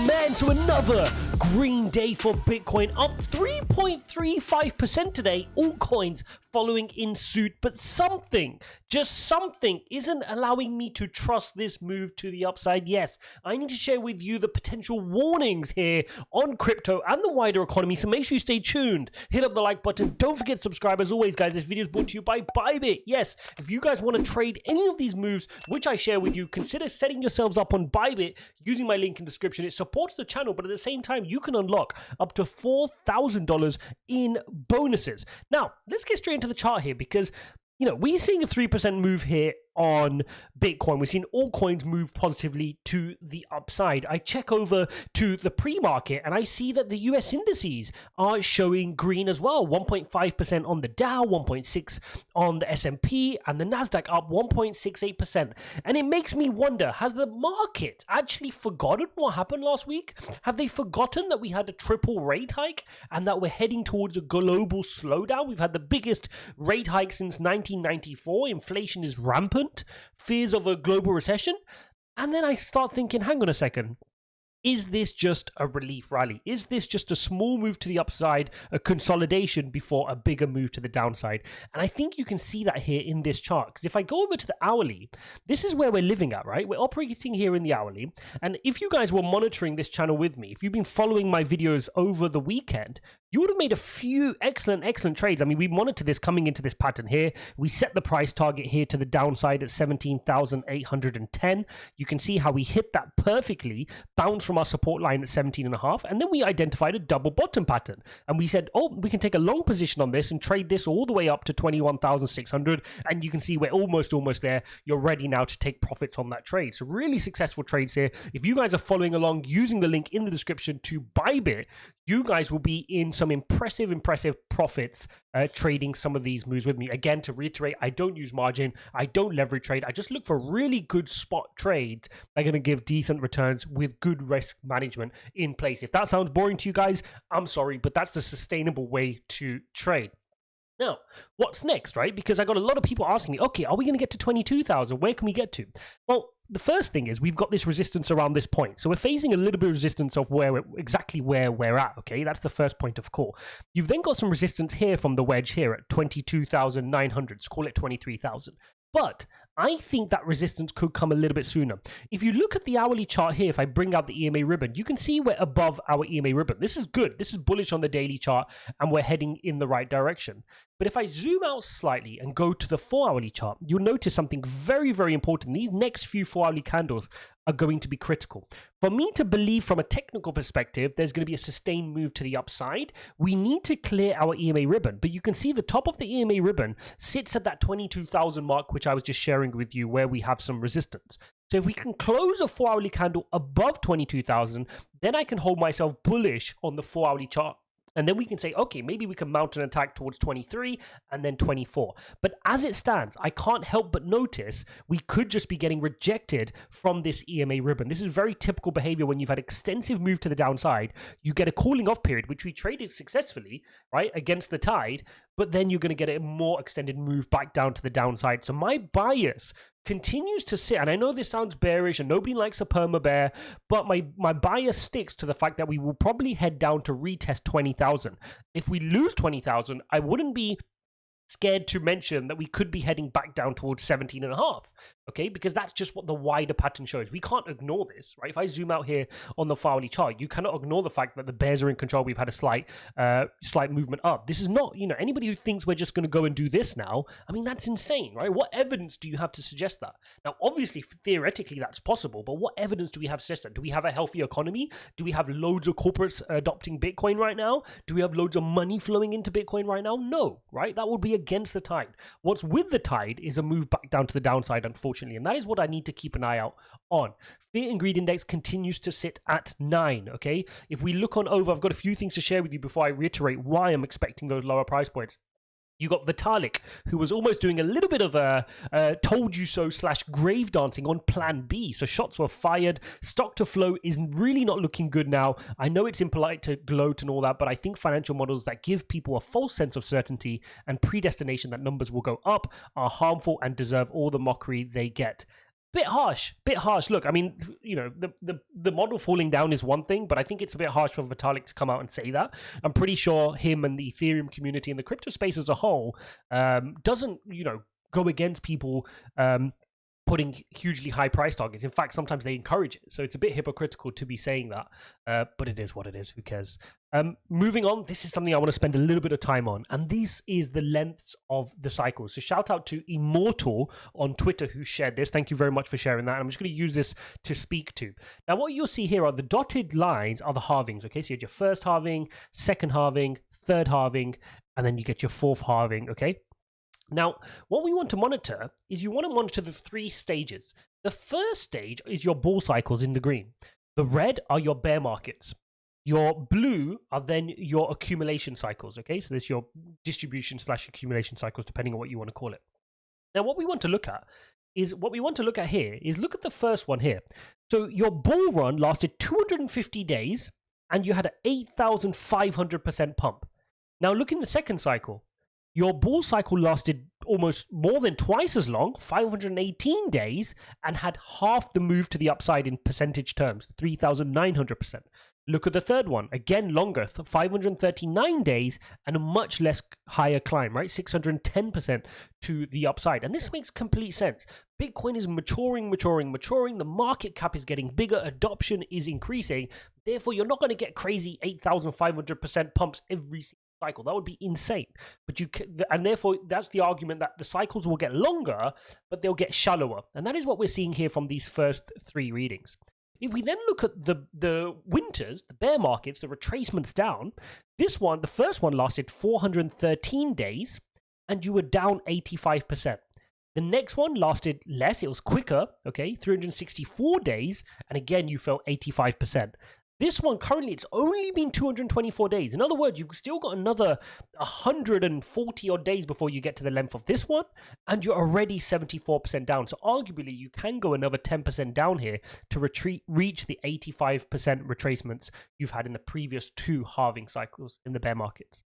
man, to another green day for Bitcoin, up 3.35% today. All coins following in suit, but something, just something, isn't allowing me to trust this move to the upside. Yes, I need to share with you the potential warnings here on crypto and the wider economy, so make sure you stay tuned. Hit up the like button. Don't forget to subscribe. As always, guys, this video is brought to you by BYBIT. Yes, if you guys want to trade any of these moves, which I share with you, consider setting yourselves up on BYBIT using my link in the description. It supports the channel, but at the same time, you can unlock up to $4,000 in bonuses. Now, let's get straight into the chart here, because we're seeing a 3% move here on Bitcoin. We've seen all coins move positively to the upside. I check over to the pre-market and I see that the US indices are showing green as well. 1.5% on the Dow, 1.6 on the S&P, and the Nasdaq up 1.68%. And it makes me wonder, has the market actually forgotten what happened last week? Have they forgotten that we had a triple rate hike and that we're heading towards a global slowdown? We've had the biggest rate hike since 1994. Inflation is rampant. Fears of a global recession. And then I start thinking, hang on a second. Is this just a relief rally? Is this just a small move to the upside, a consolidation before a bigger move to the downside? And I think you can see that here in this chart. Because if I go over to the hourly, this is where we're living at, right? We're operating here in the hourly. And if you guys were monitoring this channel with me, if you've been following my videos over the weekend, you would have made a few excellent trades. I mean, we monitored this coming into this pattern here. We set the price target here to the downside at 17,810. You can see how we hit that perfectly, bounced from our support line at 17.5, and then we identified a double bottom pattern. And we said, oh, we can take a long position on this and trade this all the way up to 21,600. And you can see we're almost there. You're ready now to take profits on that trade. So really successful trades here. If you guys are following along using the link in the description to BYBIT, you guys will be in some impressive profits trading some of these moves with me. Again, to reiterate, I don't use margin. I don't leverage trade. I just look for really good spot trades that are going to give decent returns with good risk management in place. If that sounds boring to you guys, I'm sorry, but that's the sustainable way to trade. Now, what's next, right? Because I got a lot of people asking me, okay, are we going to get to 22,000? Where can we get to? Well, the first thing is we've got this resistance around this point. So we're facing a little bit of resistance of exactly where we're at, okay? That's the first point of call. You've then got some resistance here from the wedge here at 22,900. Let's call it 23,000. But I think that resistance could come a little bit sooner. If you look at the hourly chart here, if I bring out the EMA ribbon, you can see we're above our EMA ribbon. This is good. This is bullish on the daily chart, and we're heading in the right direction. But if I zoom out slightly and go to the 4-hourly chart, you'll notice something very important. These next few 4-hourly candles are going to be critical. For me to believe from a technical perspective, there's going to be a sustained move to the upside, we need to clear our EMA ribbon. But you can see the top of the EMA ribbon sits at that 22,000 mark, which I was just sharing with you, where we have some resistance. So if we can close a 4-hourly candle above 22,000, then I can hold myself bullish on the 4-hourly chart. And then we can say, okay, maybe we can mount an attack towards 23 and then 24. But as it stands, I can't help but notice we could just be getting rejected from this EMA ribbon. This is very typical behavior when you've had extensive move to the downside. You get a cooling off period, which we traded successfully, right, against the tide. But then you're going to get a more extended move back down to the downside. So my bias continues to sit, and I know this sounds bearish and nobody likes a perma bear, but my bias sticks to the fact that we will probably head down to retest 20,000. If we lose 20,000, I wouldn't be scared to mention that we could be heading back down towards 17.5, okay? Because that's just what the wider pattern shows. We can't ignore this, right? If I zoom out here on the hourly chart, you cannot ignore the fact that the bears are in control. We've had a slight movement up. This is not, anybody who thinks we're just going to go and do this now, I mean, that's insane, right? What evidence do you have to suggest that? Now, obviously, theoretically, that's possible, but what evidence do we have to suggest that? Do we have a healthy economy? Do we have loads of corporates adopting Bitcoin right now? Do we have loads of money flowing into Bitcoin right now? No, right? That would be against the tide. What's with the tide is a move back down to the downside, unfortunately, and that is what I need to keep an eye out on. Fear and greed index continues to sit at 9, okay? If we look on over, I've got a few things to share with you before I reiterate why I'm expecting those lower price points. You got Vitalik, who was almost doing a little bit of a told you so / grave dancing on plan B. So shots were fired. Stock to flow is really not looking good now. I know it's impolite to gloat and all that, but I think financial models that give people a false sense of certainty and predestination that numbers will go up are harmful and deserve all the mockery they get. Bit harsh, bit harsh. Look, I mean, you know, the model falling down is one thing, but I think it's a bit harsh for Vitalik to come out and say that. I'm pretty sure him and the Ethereum community and the crypto space as a whole doesn't, you know, go against people putting hugely high price targets. In fact, sometimes they encourage it. So it's a bit hypocritical to be saying that, but it is what it is. Who cares? Moving on, this is something I want to spend a little bit of time on, and this is the lengths of the cycles. So shout out to Immortal on Twitter who shared this. Thank you very much for sharing that. I'm just going to use this to speak to. Now, what you'll see here are the dotted lines are the halvings. Okay, so you had your first halving, second halving, third halving, and then you get your fourth halving. Okay. Now, what we want to monitor is you want to monitor the 3 stages. The first stage is your bull cycles in the green. The red are your bear markets. Your blue are then your accumulation cycles, okay? So there's your distribution / accumulation cycles, depending on what you want to call it. Now, what we want to look at here is look at the first one here. So your bull run lasted 250 days, and you had an 8,500% pump. Now, look in the second cycle. Your bull cycle lasted almost more than twice as long, 518 days, and had half the move to the upside in percentage terms, 3,900%. Look at the third one, again longer, 539 days, and a much less higher climb, right? 610% to the upside. And this makes complete sense. Bitcoin is maturing. The market cap is getting bigger. Adoption is increasing. Therefore, you're not going to get crazy 8,500% pumps every single cycle. That would be insane. But and therefore that's the argument that the cycles will get longer, but they'll get shallower. And that is what we're seeing here from these first 3 readings. If we then look at the winters, the bear markets, the retracements down, the first one lasted 413 days, and you were down 85%. The next one lasted less, it was quicker, okay, 364 days, and again you fell 85%. This one currently, it's only been 224 days. In other words, you've still got another 140 odd days before you get to the length of this one, and you're already 74% down. So arguably, you can go another 10% down here to reach the 85% retracements you've had in the previous 2 halving cycles in the bear markets.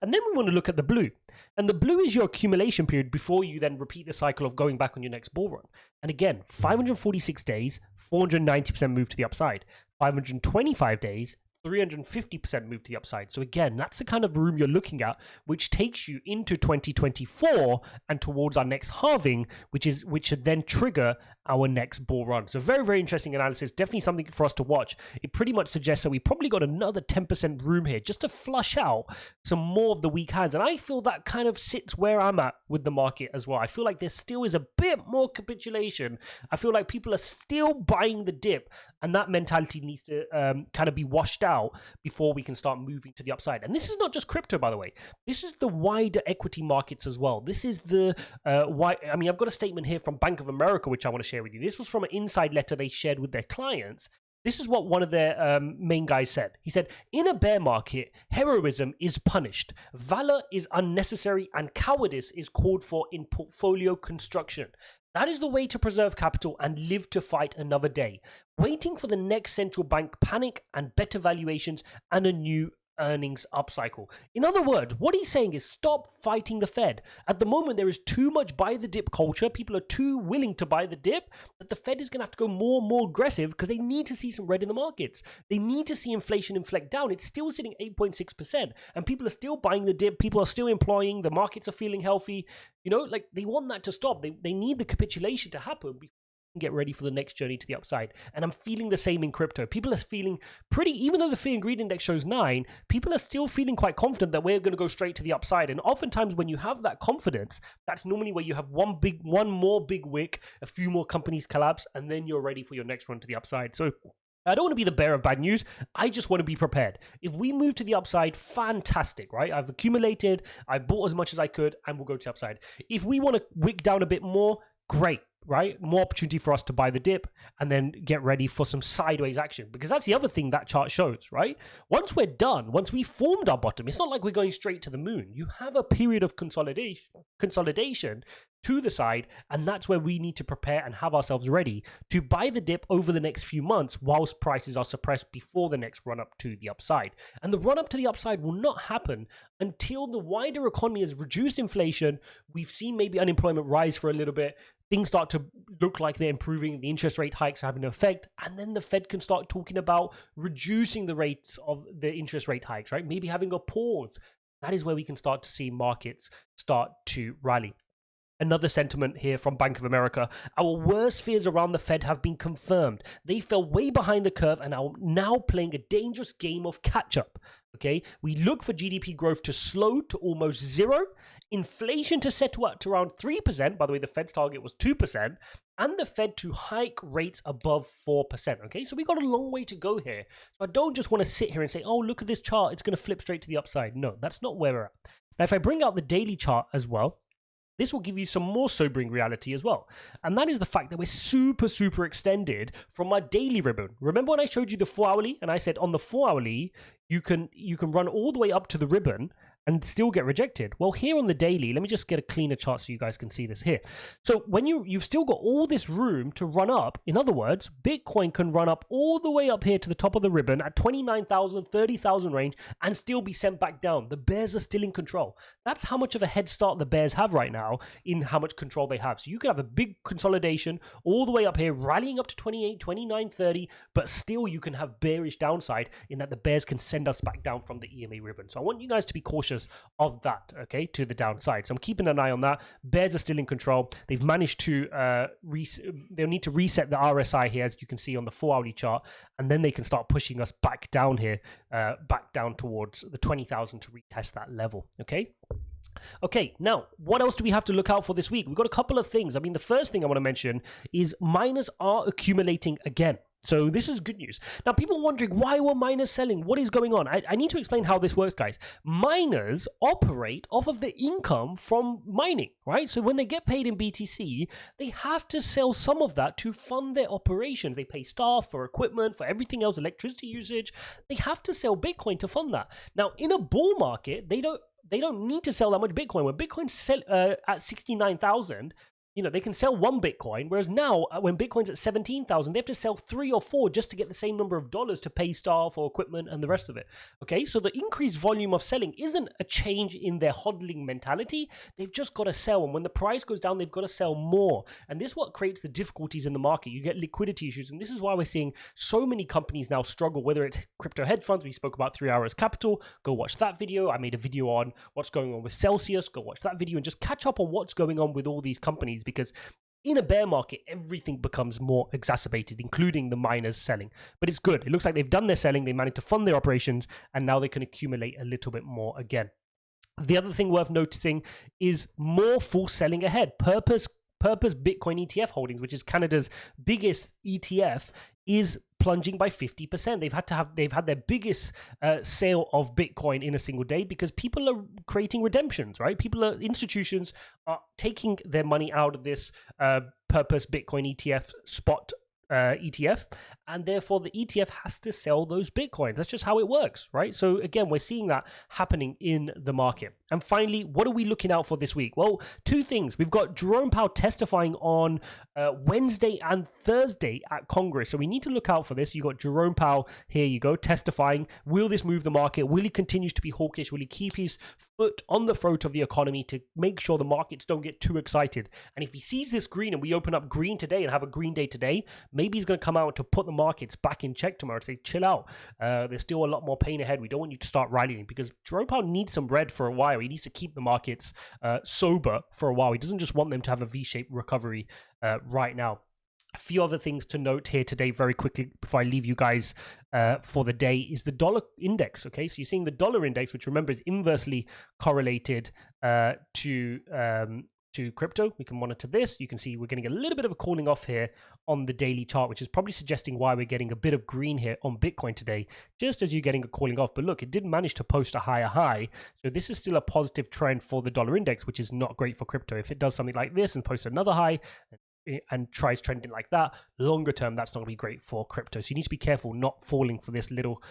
And then we want to look at the blue. And the blue is your accumulation period before you then repeat the cycle of going back on your next bull run. And again, 546 days, 490% move to the upside. 525 days, 350% move to the upside. So again, that's the kind of room you're looking at, which takes you into 2024 and towards our next halving, which should then trigger our next bull run. So very, very interesting analysis. Definitely something for us to watch. It pretty much suggests that we probably got another 10% room here just to flush out some more of the weak hands. And I feel that kind of sits where I'm at with the market as well. I feel like there still is a bit more capitulation. I feel like people are still buying the dip, and that mentality needs to kind of be washed out before we can start moving to the upside. And this is not just crypto, by the way. This is the wider equity markets as well. This is the I've got a statement here from Bank of America, which I want to share with you. This was from an inside letter they shared with their clients. This is what one of their main guys said. He said, in a bear market, heroism is punished, valor is unnecessary, and cowardice is called for in portfolio construction. That is the way to preserve capital and live to fight another day, waiting for the next central bank panic and better valuations and a new earnings upcycle. In other words, what he's saying is stop fighting the Fed. At the moment, there is too much buy the dip culture. People are too willing to buy the dip that the Fed is going to have to go more and more aggressive because they need to see some red in the markets. They need to see inflation inflect down. It's still sitting 8.6%, and people are still buying the dip. People are still employing. The markets are feeling healthy. You know, like they want that to stop. They need the capitulation to happen before get ready for the next journey to the upside. And I'm feeling the same in crypto. People are feeling pretty, even though the fear and greed index shows 9, people are still feeling quite confident that we're going to go straight to the upside. And oftentimes when you have that confidence, that's normally where you have one more big wick, a few more companies collapse, and then you're ready for your next run to the upside. So I don't want to be the bearer of bad news. I just want to be prepared. If we move to the upside, fantastic, right? I've accumulated, I bought as much as I could, and we'll go to the upside. If we want to wick down a bit more, great, right? More opportunity for us to buy the dip and then get ready for some sideways action, because that's the other thing that chart shows, right? Once we're done, once we formed our bottom, it's not like we're going straight to the moon. You have a period of consolidation to the side, and that's where we need to prepare and have ourselves ready to buy the dip over the next few months whilst prices are suppressed before the next run up to the upside. And the run up to the upside will not happen until the wider economy has reduced inflation. We've seen maybe unemployment rise for a little bit. things start to look like they're improving, the interest rate hikes are having an effect, and then the Fed can start talking about reducing the rates of the interest rate hikes, right? Maybe having a pause. That is where we can start to see markets start to rally. Another sentiment here from Bank of America. Our worst fears around the Fed have been confirmed. They fell way behind the curve and are now playing a dangerous game of catch-up. Okay, we look for GDP growth to slow to almost zero, inflation to settle at around 3%. By the way, the Fed's target was 2%, and the Fed to hike rates above 4%. Okay, so we got a long way to go here. So I don't just want to sit here and say, oh, look at this chart, it's going to flip straight to the upside. No, that's not where we're at. Now, if I bring out the daily chart as well, this will give you some more sobering reality as well. And that is the fact that we're super extended from our daily ribbon. Remember when I showed you the 4-hourly and I said on the 4-hourly, you can run all the way up to the ribbon and still get rejected. Well, here on the daily, let me just get a cleaner chart so you guys can see this here. So when you've still got all this room to run up, in other words, Bitcoin can run up all the way up here to the top of the ribbon at 29,000, 30,000 range and still be sent back down. The bears are still in control. That's how much of a head start the bears have right now in how much control they have. So you could have a big consolidation all the way up here, rallying up to 28, 29, 30, but still you can have bearish downside in that the bears can send us back down from the EMA ribbon. So I want you guys to be cautious of that, okay, to the downside. So I'm keeping an eye on that. Bears are still in control. They've managed to they'll need to reset the RSI here, as you can see on the 4-hourly chart, and then they can start pushing us back down here, back down towards the 20,000 to retest that level. Okay, now, what else do we have to look out for this week? We've got a couple of things. I mean, the first thing I want to mention is miners are accumulating again. So this is good news. Now, people wondering, why were miners selling? What is going on? I need to explain how this works, guys. Miners operate off of the income from mining, right? So when they get paid in BTC, they have to sell some of that to fund their operations. They pay staff for equipment, for everything else, electricity usage. They have to sell Bitcoin to fund that. Now, in a bull market, they don't need to sell that much Bitcoin. When Bitcoin's at 69,000, you know, they can sell one Bitcoin, whereas now when Bitcoin's at 17,000, they have to sell 3 or 4 just to get the same number of dollars to pay staff or equipment and the rest of it. Okay, so the increased volume of selling isn't a change in their hodling mentality. They've just got to sell, and when the price goes down, they've got to sell more. And this is what creates the difficulties in the market. You get liquidity issues, and this is why we're seeing so many companies now struggle, whether it's crypto hedge funds. We spoke about 3 Hours Capital. Go watch that video. I made a video on what's going on with Celsius. Go watch that video and just catch up on what's going on with all these companies, because in a bear market, everything becomes more exacerbated, including the miners selling. But it's good. It looks like they've done their selling, they managed to fund their operations, and now they can accumulate a little bit more again. The other thing worth noticing is more full selling ahead. Purpose Bitcoin ETF holdings, which is Canada's biggest ETF, is plunging by 50%. They've had their biggest sale of Bitcoin in a single day because people are creating redemptions, right? Institutions are taking their money out of this Purpose Bitcoin ETF spot ETF, and therefore the ETF has to sell those Bitcoins. That's just how it works, right? So again, we're seeing that happening in the market. And finally, what are we looking out for this week? Well, 2 things. We've got Jerome Powell testifying on Wednesday and Thursday at Congress. So we need to look out for this. You got Jerome Powell, here you go, testifying. Will this move the market? Will he continue to be hawkish? Will he keep his foot on the throat of the economy to make sure the markets don't get too excited? And if he sees this green and we open up green today and have a green day today, maybe he's going to come out to put the markets back in check tomorrow and say, chill out. There's still a lot more pain ahead. We don't want you to start rallying, because Jerome Powell needs some red for a while. He needs to keep the markets sober for a while. He doesn't just want them to have a V-shaped recovery right now. A few other things to note here today very quickly before I leave you guys for the day is the dollar index. Okay, so you're seeing the dollar index, which remember is inversely correlated to crypto. We can monitor this. You can see we're getting a little bit of a cooling off here on the daily chart, which is probably suggesting why we're getting a bit of green here on Bitcoin today, just as you're getting a cooling off. But look, it did manage to post a higher high. So this is still a positive trend for the dollar index, which is not great for crypto. If it does something like this and posts another high and tries trending like that, longer term, that's not going to be great for crypto. So you need to be careful not falling for this little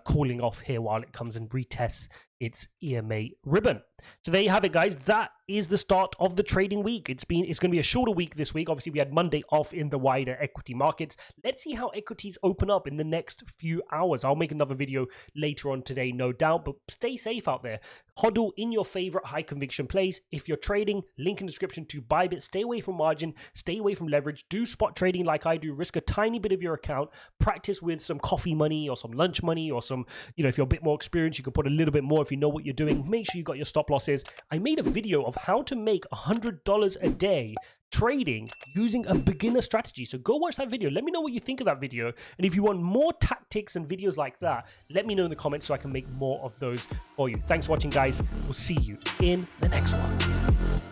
cooling off here while it comes and retests its EMA ribbon. So there you have it, guys. That is the start of the trading week. It's going to be a shorter week this week. Obviously, we had Monday off in the wider equity markets. Let's see how equities open up in the next few hours. I'll make another video later on today, no doubt, but stay safe out there. Hodl in your favorite high conviction plays. If you're trading, link in the description to BYBIT. Stay away from margin, stay away from leverage, do spot trading like I do, risk a tiny bit of your account, practice with some coffee money or some lunch money or some, if you're a bit more experienced, you can put a little bit more if you know what you're doing. Make sure you got your stop losses. I made a video of how to make $100 a day trading using a beginner strategy. So go watch that video. Let me know what you think of that video. And if you want more tactics and videos like that, let me know in the comments so I can make more of those for you. Thanks for watching, guys. We'll see you in the next one.